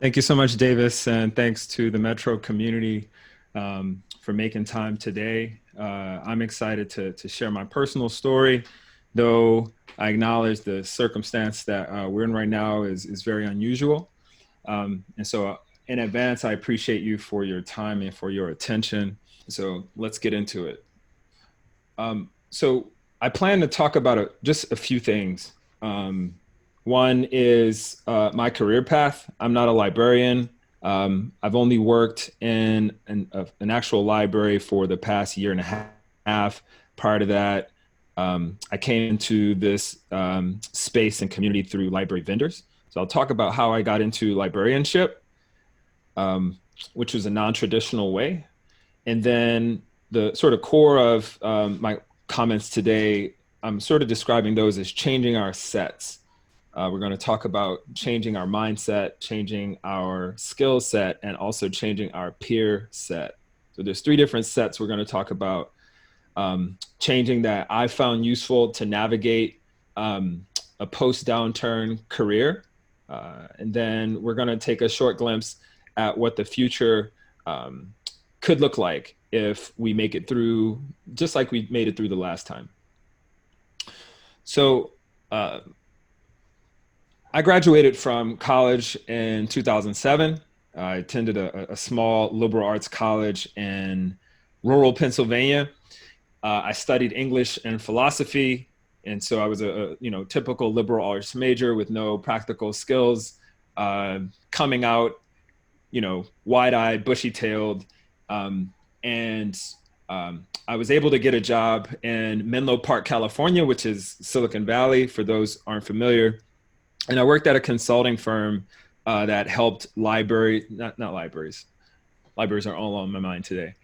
Thank you so much, Davis, and thanks to the Metro community for making time today. I'm excited to share my personal story, though I acknowledge the circumstance that we're in right now is very unusual. And so in advance, I appreciate you for your time and for your attention. So let's get into it. So I plan to talk about just a few things. One is my career path. I'm not a librarian. I've only worked in an actual library for the past year and a half. Prior to that, I came into this space and community through library vendors. So I'll talk about how I got into librarianship, which was a non-traditional way. And then the sort of core of my comments today, I'm sort of describing those as changing our sets. We're going to talk about changing our mindset, changing our skill set, and also changing our peer set. So there's three different sets we're going to talk about. Changing that I found useful to navigate a post-downturn career. And then we're going to take a short glimpse at what the future could look like if we make it through, just like we made it through the last time. So I graduated from college in 2007. I attended a small liberal arts college in rural Pennsylvania. I studied English and philosophy. And so I was a typical liberal arts major with no practical skills, coming out, wide-eyed, bushy-tailed. And I was able to get a job in Menlo Park, California, which is Silicon Valley, for those aren't familiar. And I worked at a consulting firm that helped not libraries. Libraries are all on my mind today.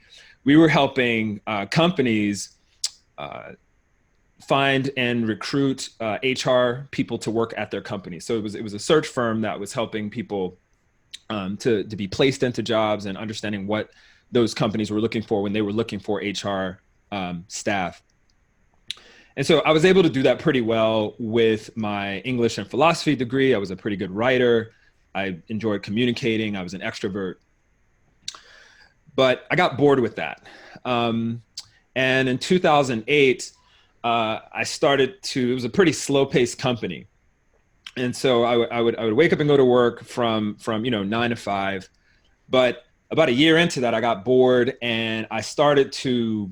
We were helping companies find and recruit HR people to work at their company. So it was a search firm that was helping people to be placed into jobs and understanding what those companies were looking for when they were looking for HR staff. And so I was able to do that pretty well with my English and philosophy degree. I was a pretty good writer. I enjoyed communicating. I was an extrovert. But I got bored with that. And in 2008, it was a pretty slow-paced company. And so I would wake up and go to work from 9 to 5. But about a year into that, I got bored and I started to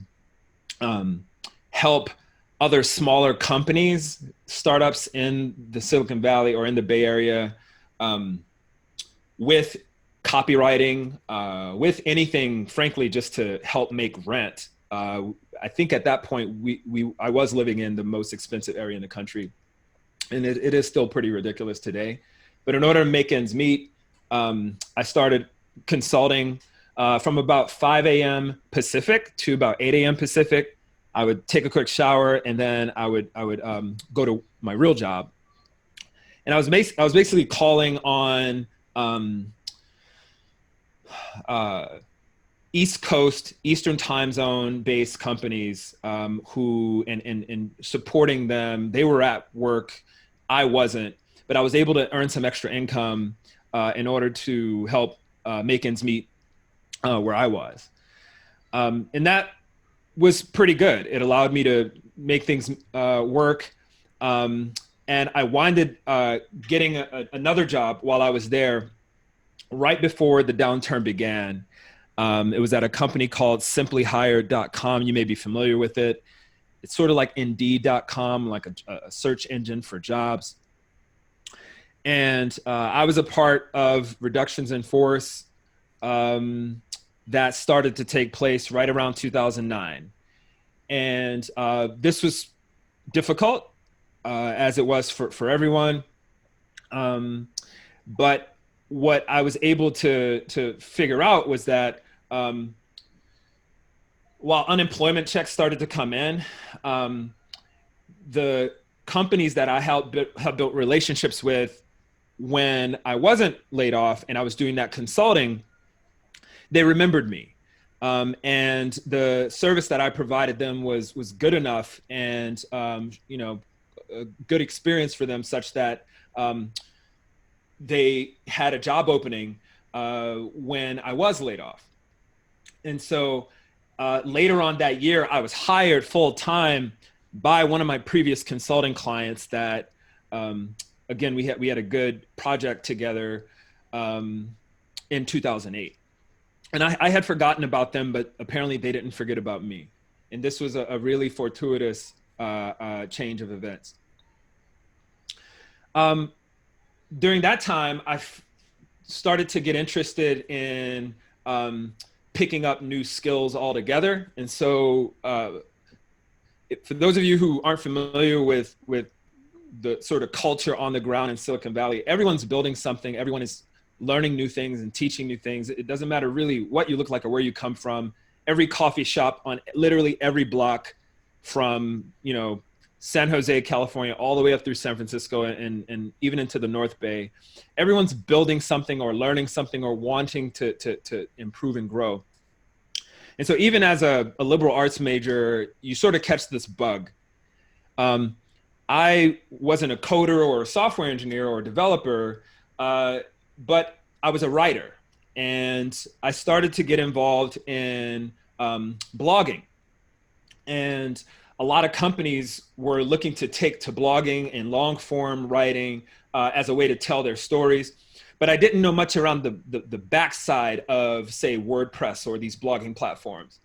help other smaller companies, startups in the Silicon Valley or in the Bay Area, with copywriting, with anything, frankly, just to help make rent. I think at that point, I was living in the most expensive area in the country, and it is still pretty ridiculous today. But in order to make ends meet, I started consulting from about 5 a.m. Pacific to about 8 a.m. Pacific. I would take a quick shower and then I would go to my real job. And I was basically calling on East Coast, Eastern time zone based companies who and supporting them. They were at work. I wasn't, but I was able to earn some extra income in order to help make ends meet where I was. And that was pretty good. It allowed me to make things work. And I winded getting another job while I was there right before the downturn began. It was at a company called simplyhired.com. You may be familiar with it. It's sort of like Indeed.com, like a search engine for jobs. And I was a part of reductions in force that started to take place right around 2009. And this was difficult, as it was for everyone. But what I was able to figure out was that while unemployment checks started to come in, the companies that I have built relationships with when I wasn't laid off and I was doing that consulting, they remembered me. And the service that I provided them was good enough and, a good experience for them, such that they had a job opening when I was laid off. And so later on that year, I was hired full time by one of my previous consulting clients that, again, we had a good project together in 2008. And I had forgotten about them, but apparently they didn't forget about me. And this was a really fortuitous change of events. During that time, I started to get interested in picking up new skills altogether. And so for those of you who aren't familiar with the sort of culture on the ground in Silicon Valley, everyone's building something, everyone is learning new things and teaching new things. It doesn't matter really what you look like or where you come from. Every coffee shop on literally every block from, you know, San Jose, California, all the way up through San Francisco and even into the North Bay, everyone's building something or learning something or wanting to improve and grow. And so even as a liberal arts major, you sort of catch this bug. I wasn't a coder or a software engineer or a developer, but I was a writer, and I started to get involved in blogging. And a lot of companies were looking to take to blogging and long form writing as a way to tell their stories. But I didn't know much around the backside of, say, WordPress or these blogging platforms.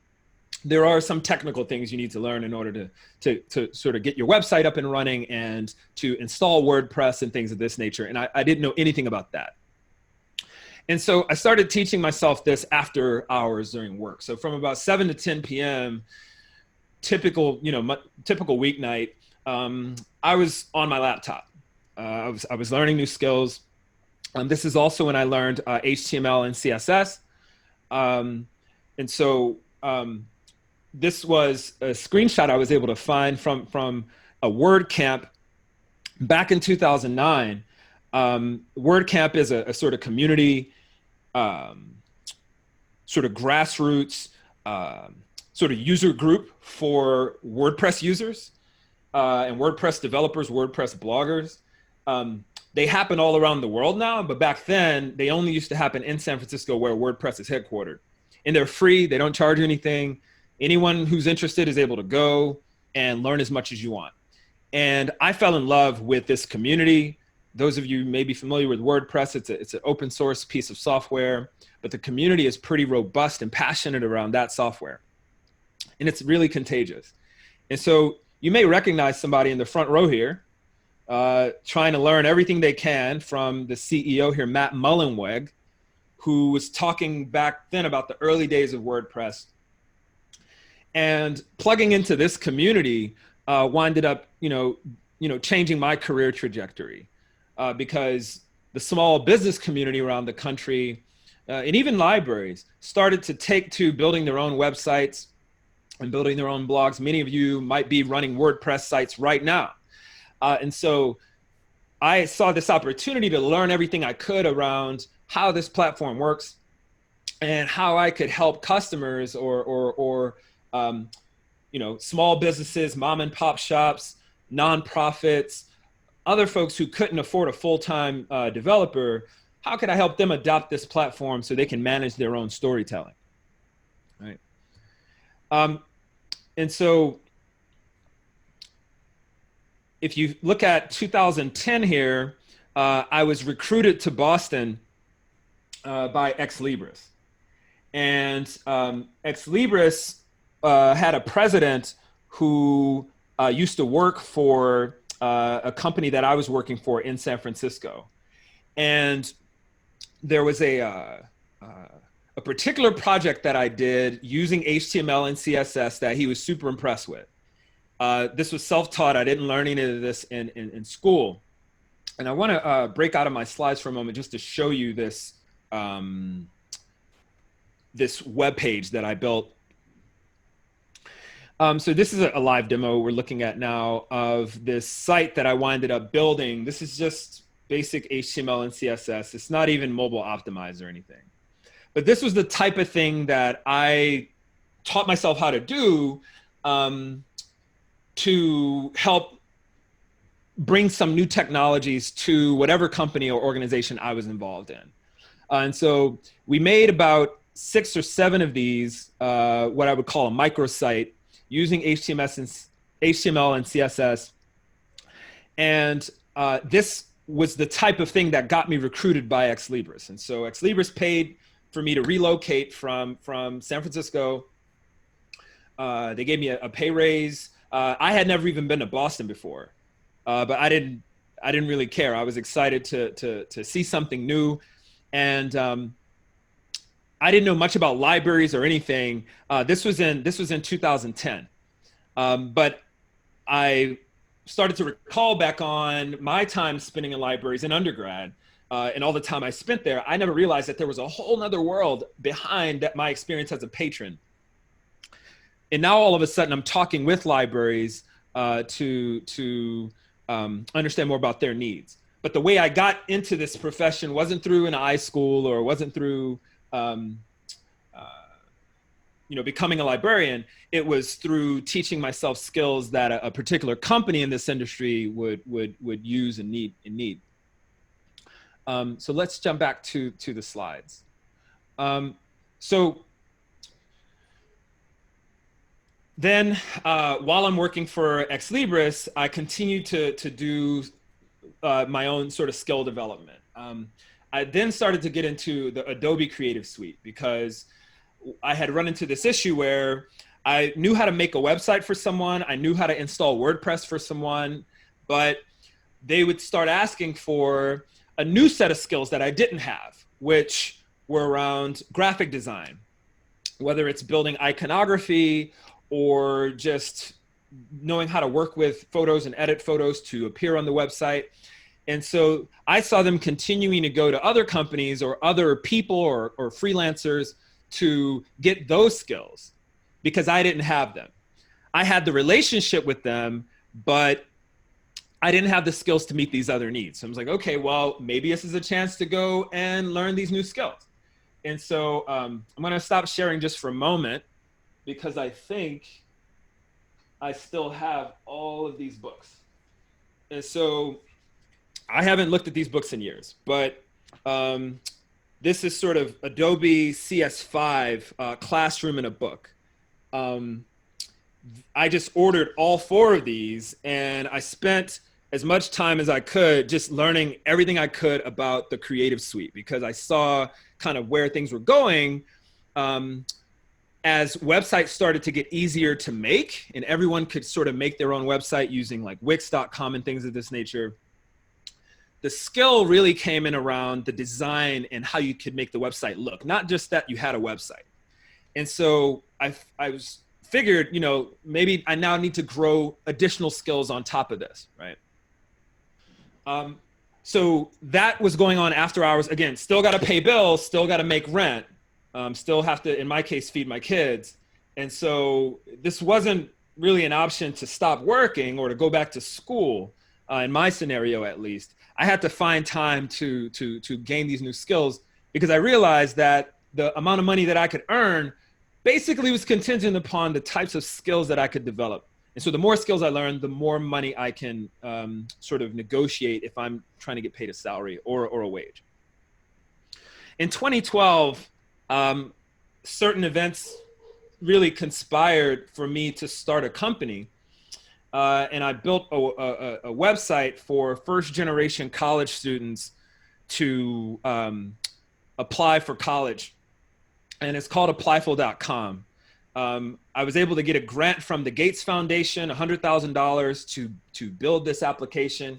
There are some technical things you need to learn in order to sort of get your website up and running and to install WordPress and things of this nature. And I didn't know anything about that. And so I started teaching myself this after hours during work. So from about 7 to 10 p.m., typical weeknight, I was on my laptop. I was learning new skills. This is also when I learned HTML and CSS. And so this was a screenshot I was able to find from a WordCamp back in 2009. WordCamp is a sort of community, sort of grassroots, sort of user group for WordPress users and WordPress developers, WordPress bloggers. They happen all around the world now, but back then they only used to happen in San Francisco where WordPress is headquartered. And they're free, they don't charge anything. Anyone who's interested is able to go and learn as much as you want. And I fell in love with this community. Those of you may be familiar with WordPress, it's an open source piece of software, but the community is pretty robust and passionate around that software. And it's really contagious. And so you may recognize somebody in the front row here trying to learn everything they can from the CEO here, Matt Mullenweg, who was talking back then about the early days of WordPress. And plugging into this community winded up, changing my career trajectory because the small business community around the country and even libraries started to take to building their own websites and building their own blogs. Many of you might be running WordPress sites right now. And so I saw this opportunity to learn everything I could around how this platform works and how I could help customers or small businesses, mom and pop shops, nonprofits, other folks who couldn't afford a full-time developer. How could I help them adopt this platform so they can manage their own storytelling, right? And so if you look at 2010 here, I was recruited to Boston by Ex Libris. And Ex Libris had a president who used to work for a company that I was working for in San Francisco. And there was a particular project that I did using HTML and CSS that he was super impressed with. This was self-taught. I didn't learn any of this in school. And I want to break out of my slides for a moment just to show you this, this web page that I built. So this is a live demo we're looking at now of this site that I winded up building. This is just basic HTML and CSS. It's not even mobile optimized or anything. But this was the type of thing that I taught myself how to do to help bring some new technologies to whatever company or organization I was involved in. And so we made about 6 or 7 of these, what I would call a microsite, using HTML and CSS. And this was the type of thing that got me recruited by Ex Libris. And so Ex Libris paid for me to relocate from San Francisco. They gave me a pay raise. I had never even been to Boston before, but I didn't really care. I was excited to see something new. And I didn't know much about libraries or anything. This was in 2010. But I started to recall back on my time spending in libraries in undergrad, and all the time I spent there. I never realized that there was a whole nother world behind that, my experience as a patron. And now all of a sudden I'm talking with libraries to understand more about their needs. But the way I got into this profession wasn't through an iSchool, or wasn't through becoming a librarian. It was through teaching myself skills that a particular company in this industry would use and need. So let's jump back to the slides. So then while I'm working for Ex Libris, I continue to do my own sort of skill development. I then started to get into the Adobe Creative Suite, because I had run into this issue where I knew how to make a website for someone. I knew how to install WordPress for someone, but they would start asking for a new set of skills that I didn't have, which were around graphic design, whether it's building iconography or just knowing how to work with photos and edit photos to appear on the website. And so I saw them continuing to go to other companies or other people or freelancers to get those skills, because I didn't have them. I had the relationship with them, but I didn't have the skills to meet these other needs. So I was like, okay, well, maybe this is a chance to go and learn these new skills. And so I'm gonna stop sharing just for a moment, because I think I still have all of these books. And so I haven't looked at these books in years, but this is sort of Adobe CS5 classroom in a book. I just ordered all 4 of these, and I spent as much time as I could just learning everything I could about the Creative Suite, because I saw kind of where things were going as websites started to get easier to make, and everyone could sort of make their own website using like Wix.com and things of this nature. The skill really came in around the design and how you could make the website look, not just that you had a website. And so I figured, maybe I now need to grow additional skills on top of this, right? So that was going on after hours. Again, still got to pay bills, still got to make rent, still have to, in my case, feed my kids. And so this wasn't really an option to stop working or to go back to school, in my scenario at least. I had to find time to gain these new skills, because I realized that the amount of money that I could earn basically was contingent upon the types of skills that I could develop. And so the more skills I learn, the more money I can sort of negotiate if I'm trying to get paid a salary or a wage. In 2012, certain events really conspired for me to start a company. And I built a website for first-generation college students to apply for college. And it's called applyful.com. I was able to get a grant from the Gates Foundation, $100,000 to build this application.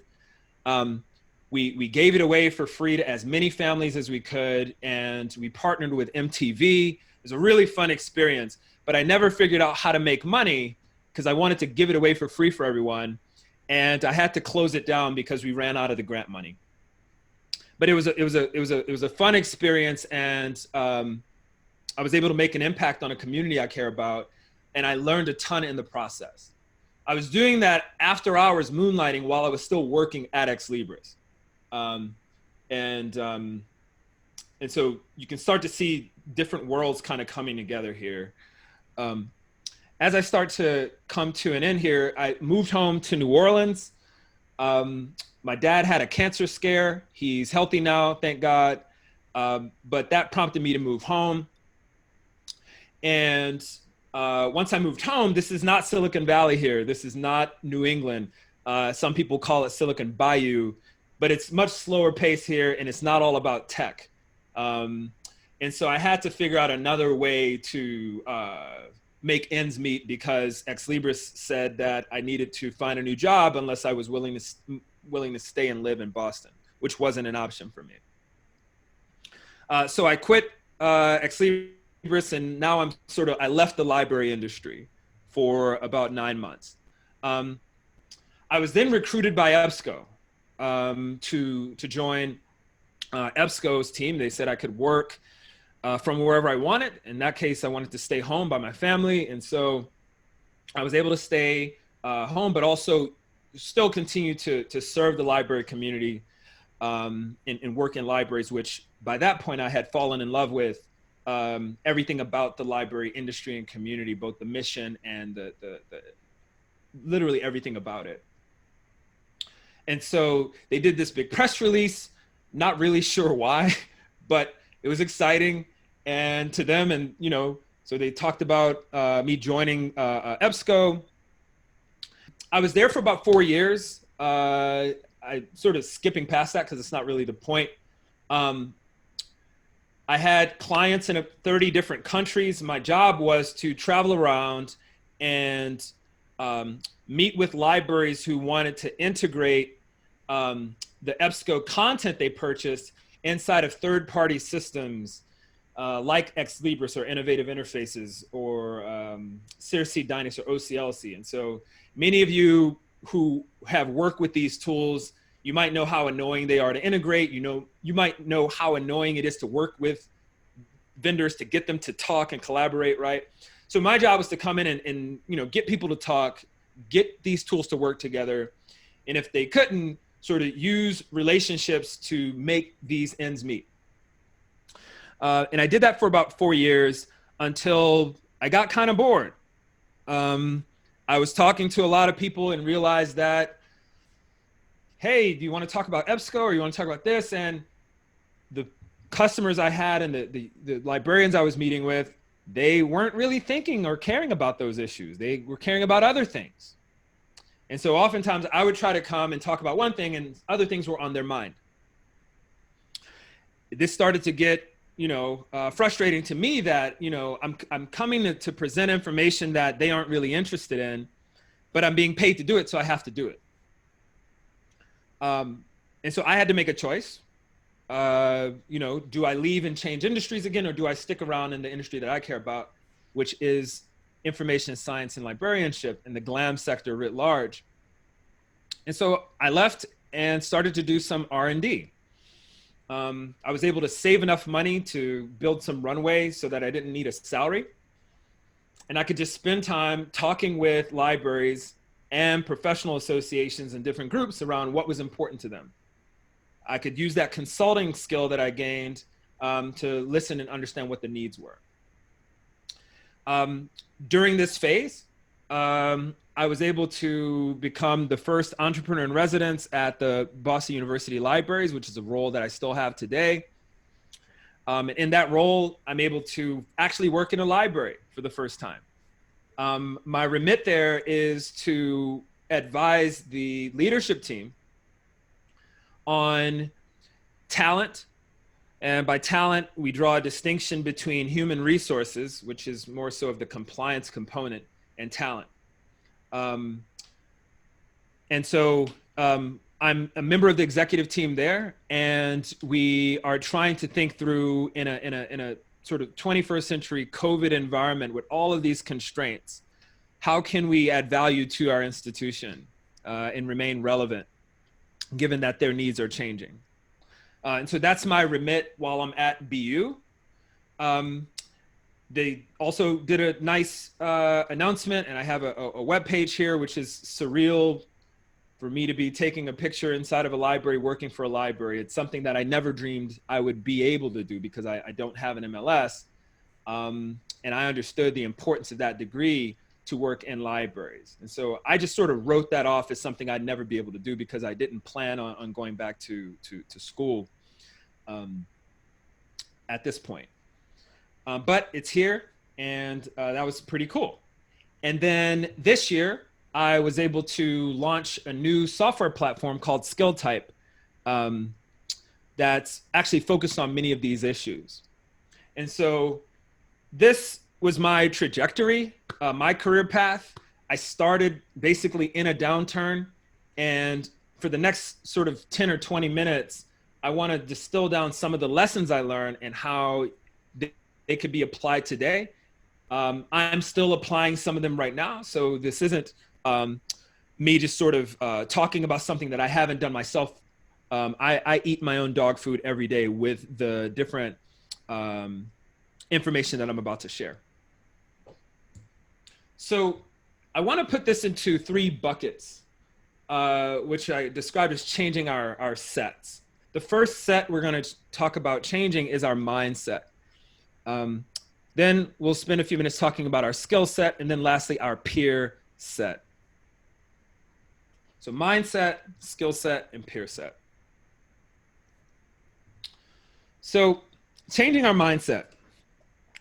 We gave it away for free to as many families as we could, and we partnered with MTV. It was a really fun experience, but I never figured out how to make money, because I wanted to give it away for free for everyone, and I had to close it down because we ran out of the grant money. But it was a fun experience, and I was able to make an impact on a community I care about, and I learned a ton in the process. I was doing that after hours moonlighting while I was still working at Ex Libris, and so you can start to see different worlds kind of coming together here. As I start to come to an end here, I moved home to New Orleans. My dad had a cancer scare. He's healthy now, thank God. But that prompted me to move home. And once I moved home, this is not Silicon Valley here. This is not New England. Some people call it Silicon Bayou, but it's much slower pace here, and it's not all about tech. And so I had to figure out another way to make ends meet, because Ex Libris said that I needed to find a new job unless I was willing to stay and live in Boston, which wasn't an option for me. So I quit Ex Libris, and now I left the library industry for about 9 months. I was then recruited by EBSCO to join EBSCO's team. They said I could work from wherever I wanted. In that case, I wanted to stay home by my family. And so I was able to stay home, but also still continue to serve the library community and work in libraries, which by that point I had fallen in love with everything about the library industry and community, both the mission and the literally everything about it. And so they did this big press release, not really sure why, but it was exciting and to them. And, so they talked about me joining EBSCO. I was there for about 4 years. I sort of skipping past that because it's not really the point. I had clients in 30 different countries. My job was to travel around and meet with libraries who wanted to integrate the EBSCO content they purchased inside of third-party systems like Ex Libris or Innovative Interfaces or Circe, Dynex, or OCLC. And so many of you who have worked with these tools, you might know how annoying they are to integrate. You might know how annoying it is to work with vendors to get them to talk and collaborate, right? So my job was to come in and get people to talk, get these tools to work together. And if they couldn't, sort of use relationships to make these ends meet. And I did that for about 4 years until I got kind of bored. I was talking to a lot of people and realized that, hey, do you want to talk about EBSCO or you want to talk about this? And the customers I had and the librarians I was meeting with, they weren't really thinking or caring about those issues. They were caring about other things. And so oftentimes I would try to come and talk about one thing and other things were on their mind. This started to get, frustrating to me that, I'm coming to present information that they aren't really interested in, but I'm being paid to do it, so I have to do it. And so I had to make a choice. Do I leave and change industries again, or do I stick around in the industry that I care about, which is information science and librarianship and the GLAM sector writ large? And so I left and started to do some R&D. I was able to save enough money to build some runway so that I didn't need a salary. And I could just spend time talking with libraries and professional associations and different groups around what was important to them. I could use that consulting skill that I gained to listen and understand what the needs were. During this phase, I was able to become the first entrepreneur in residence at the Boston University Libraries, which is a role that I still have today. In that role, I'm able to actually work in a library for the first time. My remit there is to advise the leadership team on talent. And by talent, we draw a distinction between human resources, which is more so of the compliance component, and talent. And so I'm a member of the executive team there, and we are trying to think through in a sort of 21st century COVID environment with all of these constraints, how can we add value to our institution and remain relevant, given that their needs are changing. And so that's my remit while I'm at BU. They also did a nice announcement, and I have a web page here, which is surreal for me to be taking a picture inside of a library, working for a library. It's something that I never dreamed I would be able to do because I don't have an MLS. And I understood the importance of that degree to work in libraries. And so I just sort of wrote that off as something I'd never be able to do because I didn't plan on going back to school at this point. But it's here, and that was pretty cool. And then this year, I was able to launch a new software platform called Skilltype that's actually focused on many of these issues. And so this was my trajectory, my career path. I started basically in a downturn, and for the next sort of 10 or 20 minutes, I want to distill down some of the lessons I learned and how they could be applied today. I'm still applying some of them right now. So this isn't me just sort of talking about something that I haven't done myself. I eat my own dog food every day with the different information that I'm about to share. So I want to put this into 3 buckets, which I described as changing our sets. The first set we're going to talk about changing is our mindset. Then we'll spend a few minutes talking about our skill set, and then lastly, our peer set. So mindset, skill set, and peer set. So changing our mindset.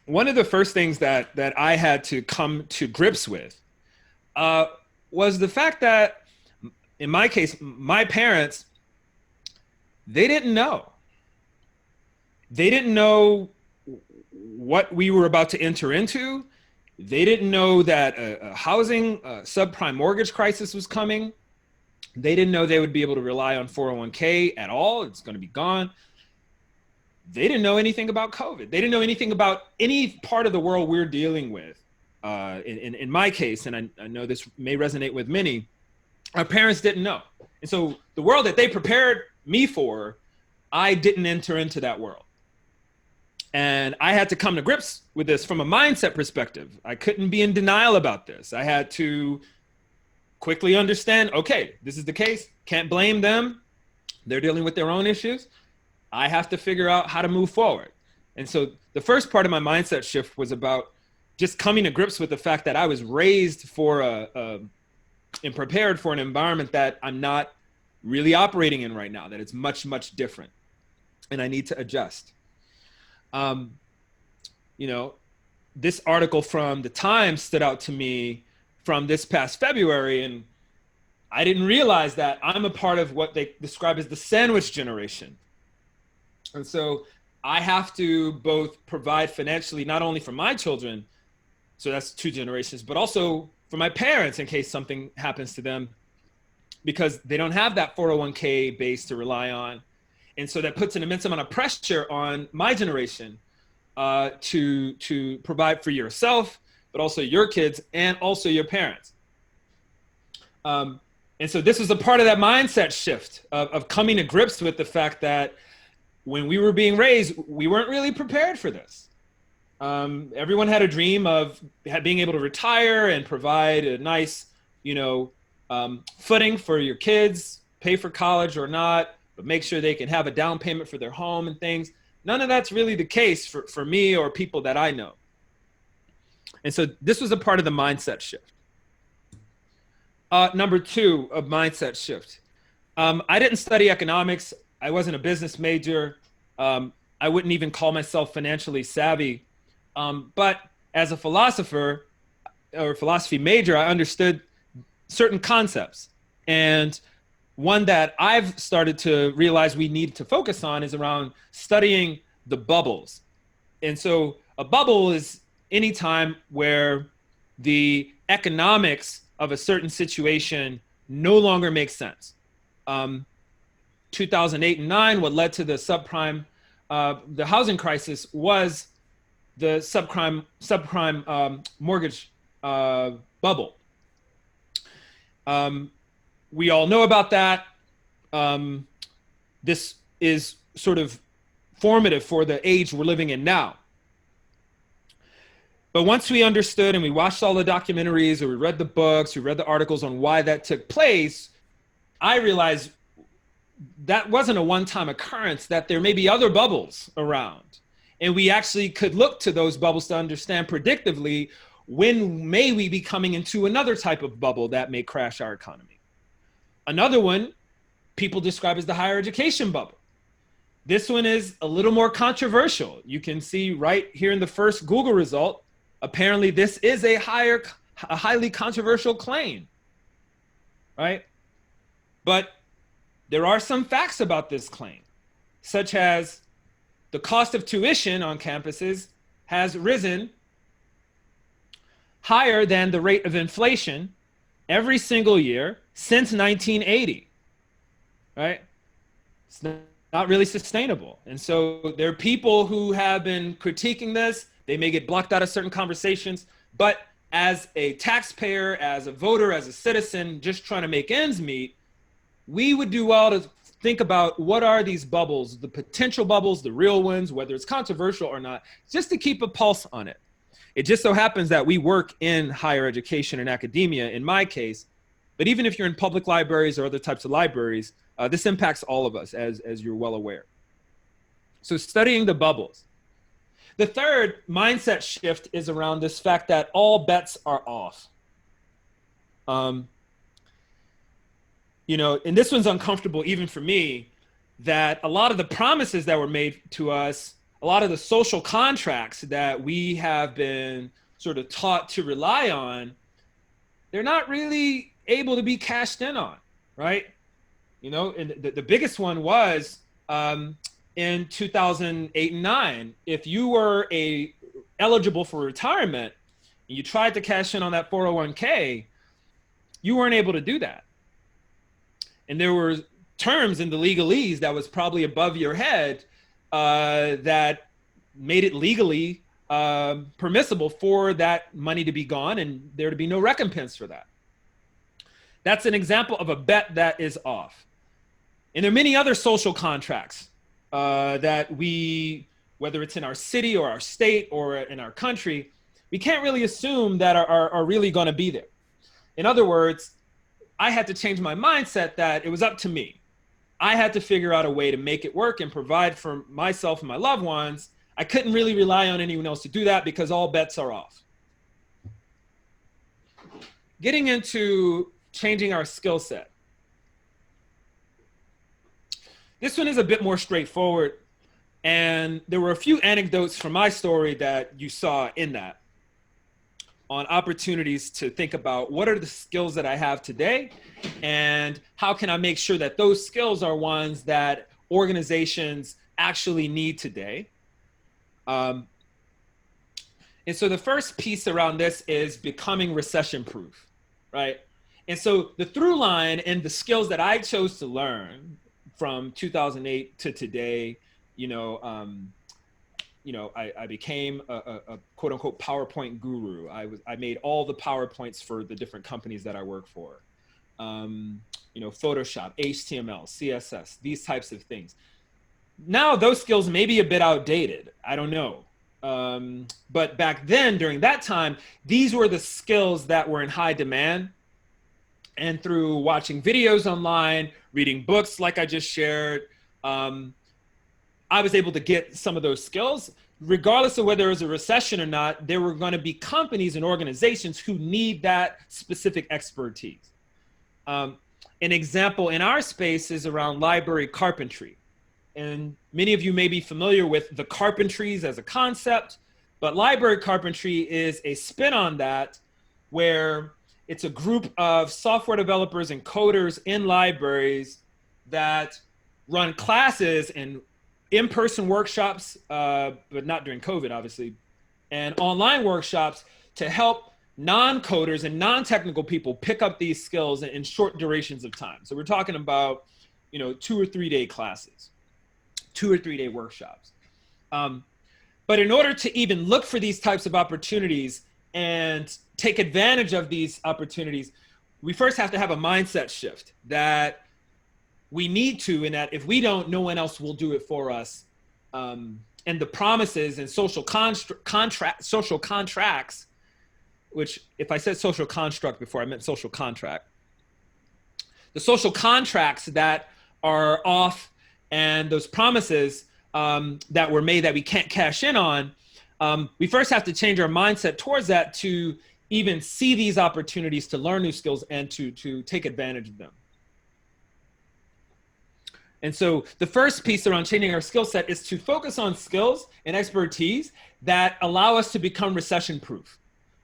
One of the first things that I had to come to grips with was the fact that, in my case, my parents, they didn't know. They didn't know what we were about to enter into. They didn't know that a housing subprime mortgage crisis was coming. They didn't know they would be able to rely on 401k at all. It's going to be gone. They didn't know anything about COVID. They didn't know anything about any part of the world we're dealing with. In my case, and I know this may resonate with many, our parents didn't know. And so the world that they prepared me for, I didn't enter into that world. And I had to come to grips with this from a mindset perspective. I couldn't be in denial about this. I had to quickly understand, okay, this is the case. Can't blame them. They're dealing with their own issues. I have to figure out how to move forward. And so the first part of my mindset shift was about just coming to grips with the fact that I was raised for and prepared for an environment that I'm not really operating in right now, that it's much, much different. And I need to adjust. You know, this article from the Times stood out to me from this past February, and I didn't realize that I'm a part of what they describe as the sandwich generation. And so I have to both provide financially, not only for my children, so that's 2 generations, but also for my parents in case something happens to them, because they don't have that 401k base to rely on. And so that puts an immense amount of pressure on my generation to provide for yourself, but also your kids and also your parents. And so this was a part of that mindset shift of coming to grips with the fact that when we were being raised, we weren't really prepared for this. Everyone had a dream of being able to retire and provide a nice, footing for your kids, pay for college or not, but make sure they can have a down payment for their home and things. None of that's really the case for me or people that I know. And so this was a part of the mindset shift. Number 2 of mindset shift. I didn't study economics. I wasn't a business major. I wouldn't even call myself financially savvy. But as a philosopher or philosophy major, I understood certain concepts. And one that I've started to realize we need to focus on is around studying the bubbles. And so a bubble is any time where the economics of a certain situation no longer makes sense. 2008 and 9, what led to the subprime, the housing crisis was the subprime mortgage bubble. We all know about that. This is sort of formative for the age we're living in now. But once we understood and we watched all the documentaries or we read the books, we read the articles on why that took place, I realized that wasn't a one-time occurrence, that there may be other bubbles around. And we actually could look to those bubbles to understand predictively when may we be coming into another type of bubble that may crash our economy? Another one people describe as the higher education bubble. This one is a little more controversial. You can see right here in the first Google result, apparently this is a highly controversial claim, right? But there are some facts about this claim, such as the cost of tuition on campuses has risen higher than the rate of inflation every single year since 1980, right? It's not really sustainable. And so there are people who have been critiquing this. They may get blocked out of certain conversations, but as a taxpayer, as a voter, as a citizen, just trying to make ends meet, we would do well to think about what are these bubbles, the potential bubbles, the real ones, whether it's controversial or not, just to keep a pulse on it. It just so happens that we work in higher education and academia, in my case, but even if you're in public libraries or other types of libraries, this impacts all of us, as you're well aware. So studying the bubbles. The third mindset shift is around this fact that all bets are off. You know, and this one's uncomfortable even for me, that a lot of the promises that were made to us, a lot of the social contracts that we have been sort of taught to rely on, they're not really able to be cashed in on, right? You know, and the biggest one was in 2008 and 9, if you were eligible for retirement and you tried to cash in on that 401k, you weren't able to do that. And there were terms in the legalese that was probably above your head that made it legally permissible for that money to be gone and there to be no recompense for that. That's an example of a bet that is off. And there are many other social contracts that we, whether it's in our city or our state or in our country, we can't really assume that are really going to be there. In other words, I had to change my mindset that it was up to me. I had to figure out a way to make it work and provide for myself and my loved ones. I couldn't really rely on anyone else to do that because all bets are off. Getting into changing our skill set. This one is a bit more straightforward. And there were a few anecdotes from my story that you saw in that on opportunities to think about what are the skills that I have today and how can I make sure that those skills are ones that organizations actually need today. And so the first piece around this is becoming recession proof, right? And so the through line and the skills that I chose to learn from 2008 to today, I became a quote unquote PowerPoint guru. I made all the PowerPoints for the different companies that I work for. Photoshop, HTML, CSS, these types of things. Now those skills may be a bit outdated. I don't know. But back then, during that time, these were the skills that were in high demand. And through watching videos online, reading books like I just shared, I was able to get some of those skills. Regardless of whether it was a recession or not, there were going to be companies and organizations who need that specific expertise. An example in our space is around library carpentry. And many of you may be familiar with the carpentries as a concept, but library carpentry is a spin on that, where it's a group of software developers and coders in libraries that run classes and in-person workshops, but not during COVID, obviously, and online workshops to help non-coders and non-technical people pick up these skills in short durations of time. So we're talking about, 2 or 3 day classes, 2 or 3 day workshops. But in order to even look for these types of opportunities and take advantage of these opportunities, we first have to have a mindset shift that we need to, and that if we don't, no one else will do it for us. And the promises and social contracts, which if I said social construct before, I meant social contract. The social contracts that are off and those promises that were made that we can't cash in on, we first have to change our mindset towards that to even see these opportunities to learn new skills and to take advantage of them. And so the first piece around changing our skill set is to focus on skills and expertise that allow us to become recession proof.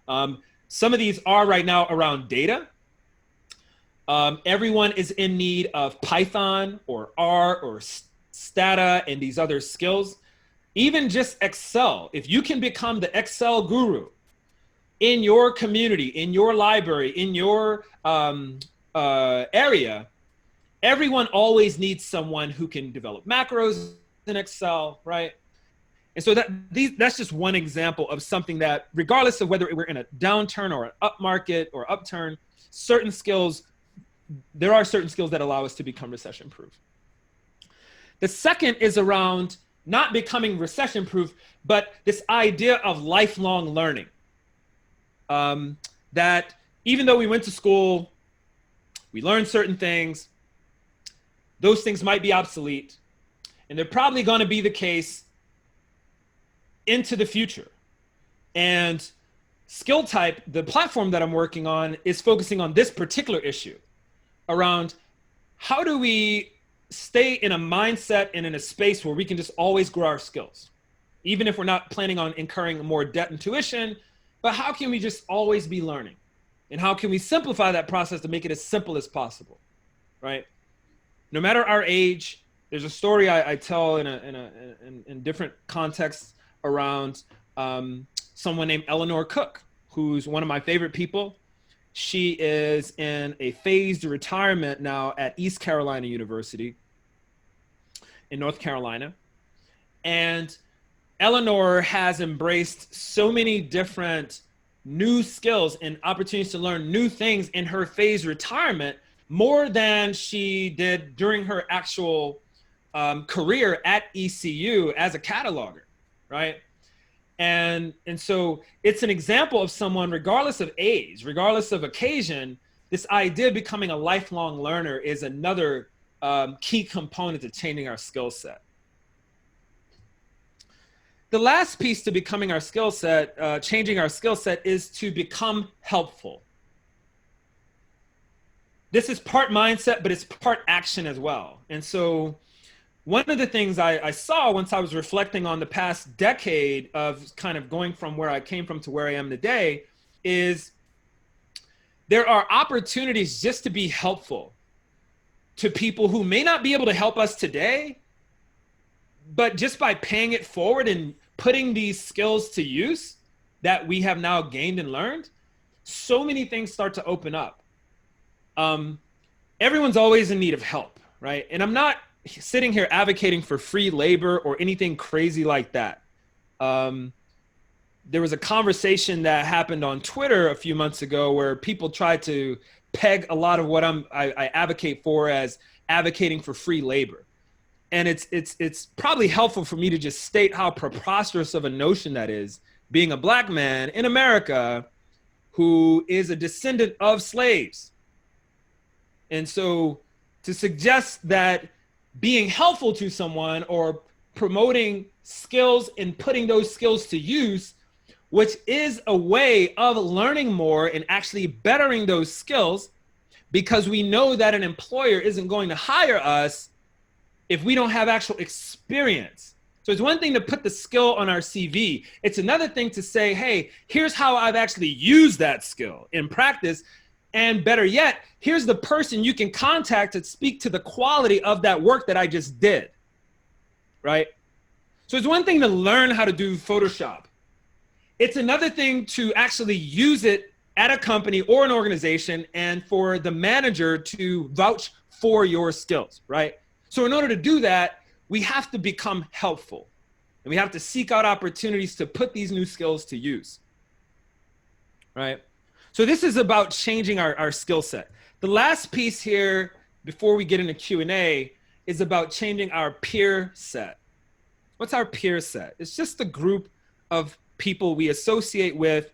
Some of these are right now around data. Everyone is in need of Python or R or Stata and these other skills. Even just Excel. If you can become the Excel guru in your community, in your library, in your area, everyone always needs someone who can develop macros in Excel, right? And so that's just one example of something that, regardless of whether we're in a downturn or an up market or upturn, there are certain skills that allow us to become recession proof. The second is around not becoming recession proof, but this idea of lifelong learning. That even though we went to school, we learned certain things, those things might be obsolete, and they're probably going to be the case into the future. And Skilltype, the platform that I'm working on, is focusing on this particular issue around how do we stay in a mindset and in a space where we can just always grow our skills, even if we're not planning on incurring more debt and tuition, but how can we just always be learning? And how can we simplify that process to make it as simple as possible, right? No matter our age, there's a story I tell in different contexts around someone named Eleanor Cook, who's one of my favorite people. She is in a phased retirement now at East Carolina University in North Carolina. And Eleanor has embraced so many different new skills and opportunities to learn new things in her phased retirement, more than she did during her actual career at ECU as a cataloger, right? And so it's an example of someone, regardless of age, regardless of occasion, this idea of becoming a lifelong learner is another key component to changing our skill set. The last piece to becoming our skill set, changing our skill set, is to become helpful. This is part mindset, but it's part action as well. And so one of the things I saw once I was reflecting on the past decade of kind of going from where I came from to where I am today is there are opportunities just to be helpful to people who may not be able to help us today, but just by paying it forward and putting these skills to use that we have now gained and learned, so many things start to open up. Everyone's always in need of help, right? And I'm not sitting here advocating for free labor or anything crazy like that. There was a conversation that happened on Twitter a few months ago where people tried to peg a lot of what I advocate for as advocating for free labor. And it's probably helpful for me to just state how preposterous of a notion that is, being a Black man in America who is a descendant of slaves. And so to suggest that being helpful to someone or promoting skills and putting those skills to use, which is a way of learning more and actually bettering those skills, because we know that an employer isn't going to hire us if we don't have actual experience. So it's one thing to put the skill on our CV. It's another thing to say, hey, here's how I've actually used that skill in practice. And better yet, here's the person you can contact to speak to the quality of that work that I just did, right? So it's one thing to learn how to do Photoshop. It's another thing to actually use it at a company or an organization and for the manager to vouch for your skills, right? So in order to do that, we have to become helpful. And we have to seek out opportunities to put these new skills to use, right? So this is about changing our skill set. The last piece here, before we get into Q&A, is about changing our peer set. What's our peer set? It's just the group of people we associate with,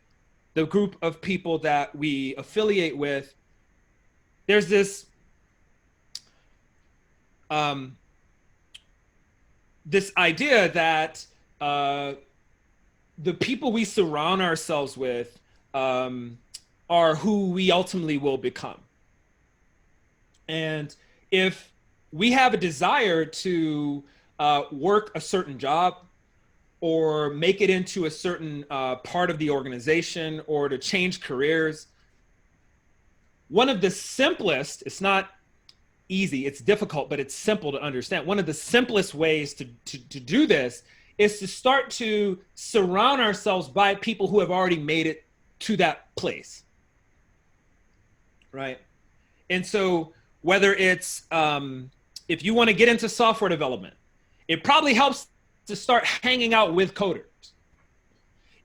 the group of people that we affiliate with. There's this, this idea that the people we surround ourselves with are who we ultimately will become. And if we have a desire to work a certain job or make it into a certain part of the organization or to change careers, one of the simplest, it's not easy, it's difficult, but it's simple to understand. One of the simplest ways to do this is to start to surround ourselves by people who have already made it to that place, right? And so whether it's, if you want to get into software development, it probably helps to start hanging out with coders.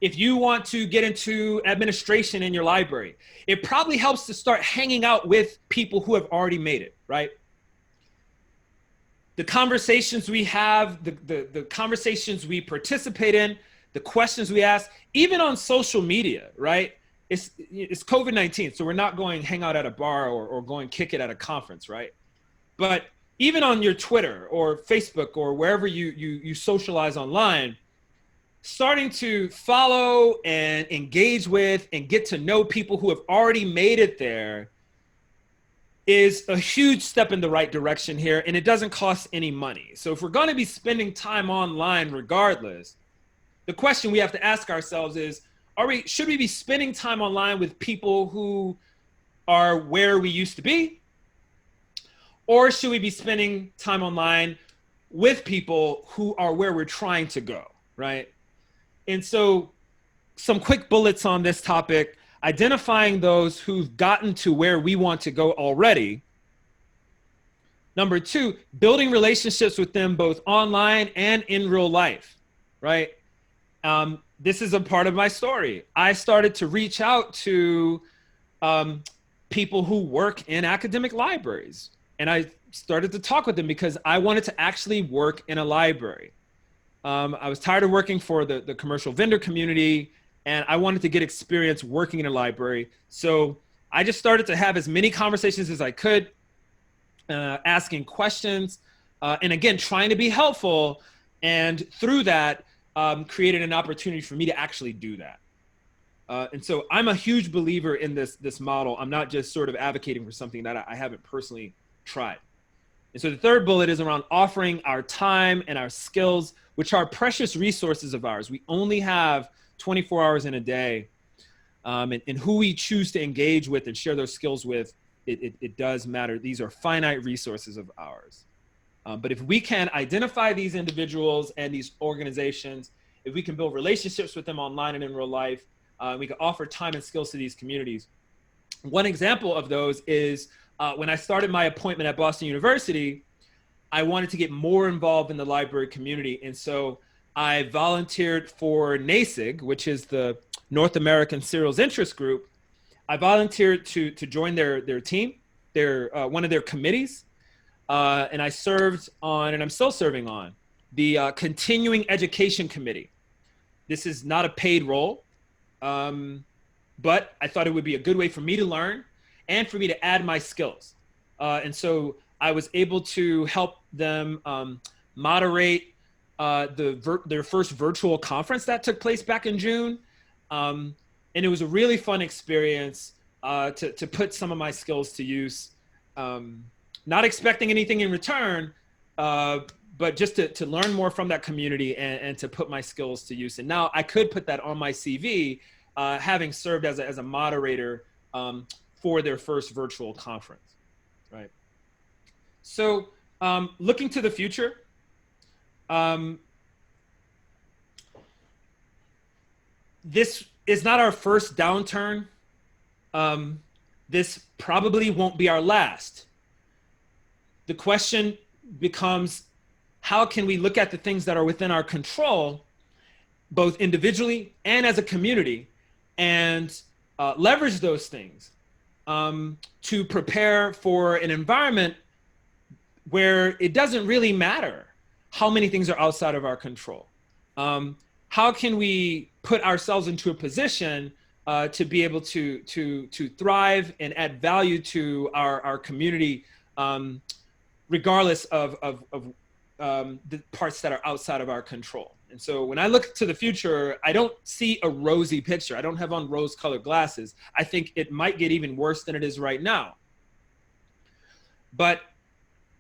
If you want to get into administration in your library, it probably helps to start hanging out with people who have already made it, right? The conversations we have, the conversations we participate in, the questions we ask, even on social media, right? It's COVID-19, so we're not going hang out at a bar or going kick it at a conference, right? But even on your Twitter or Facebook or wherever you socialize online, starting to follow and engage with and get to know people who have already made it there is a huge step in the right direction here, and it doesn't cost any money. So if we're going to be spending time online regardless, the question we have to ask ourselves is, should we be spending time online with people who are where we used to be? Or should we be spending time online with people who are where we're trying to go, right? And so some quick bullets on this topic: identifying those who've gotten to where we want to go already. Number two, building relationships with them both online and in real life, right? This is a part of my story. I started to reach out to people who work in academic libraries. And I started to talk with them because I wanted to actually work in a library. I was tired of working for the commercial vendor community, and I wanted to get experience working in a library. So I just started to have as many conversations as I could, asking questions, and again, trying to be helpful. And through that, created an opportunity for me to actually do that. And so I'm a huge believer in this model. I'm not just sort of advocating for something that I haven't personally tried. And so the third bullet is around offering our time and our skills, which are precious resources of ours. We only have 24 hours in a day, and who we choose to engage with and share those skills with, it does matter. These are finite resources of ours. But if we can identify these individuals and these organizations, if we can build relationships with them online and in real life, we can offer time and skills to these communities. One example of those is when I started my appointment at Boston University, I wanted to get more involved in the library community. And so I volunteered for NASIG, which is the North American Serials Interest Group. I volunteered to join their team, one of their committees. And I served on, and I'm still serving on, the Continuing Education Committee. This is not a paid role, but I thought it would be a good way for me to learn and for me to add my skills. And so I was able to help them moderate their first virtual conference that took place back in June. And it was a really fun experience to put some of my skills to use. Not expecting anything in return, but just to learn more from that community and to put my skills to use. And now I could put that on my CV, having served as a moderator for their first virtual conference, right? So looking to the future, this is not our first downturn. This probably won't be our last. The question becomes, how can we look at the things that are within our control, both individually and as a community, and leverage those things to prepare for an environment where it doesn't really matter how many things are outside of our control. How can we put ourselves into a position to be able to thrive and add value to our community, regardless of the parts that are outside of our control. And so when I look to the future, I don't see a rosy picture. I don't have on rose-colored glasses. I think it might get even worse than it is right now. But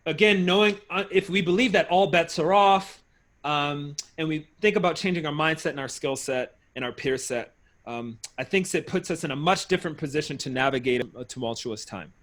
again, knowing if we believe that all bets are off, and we think about changing our mindset and our skill set and our peer set, I think it puts us in a much different position to navigate a tumultuous time.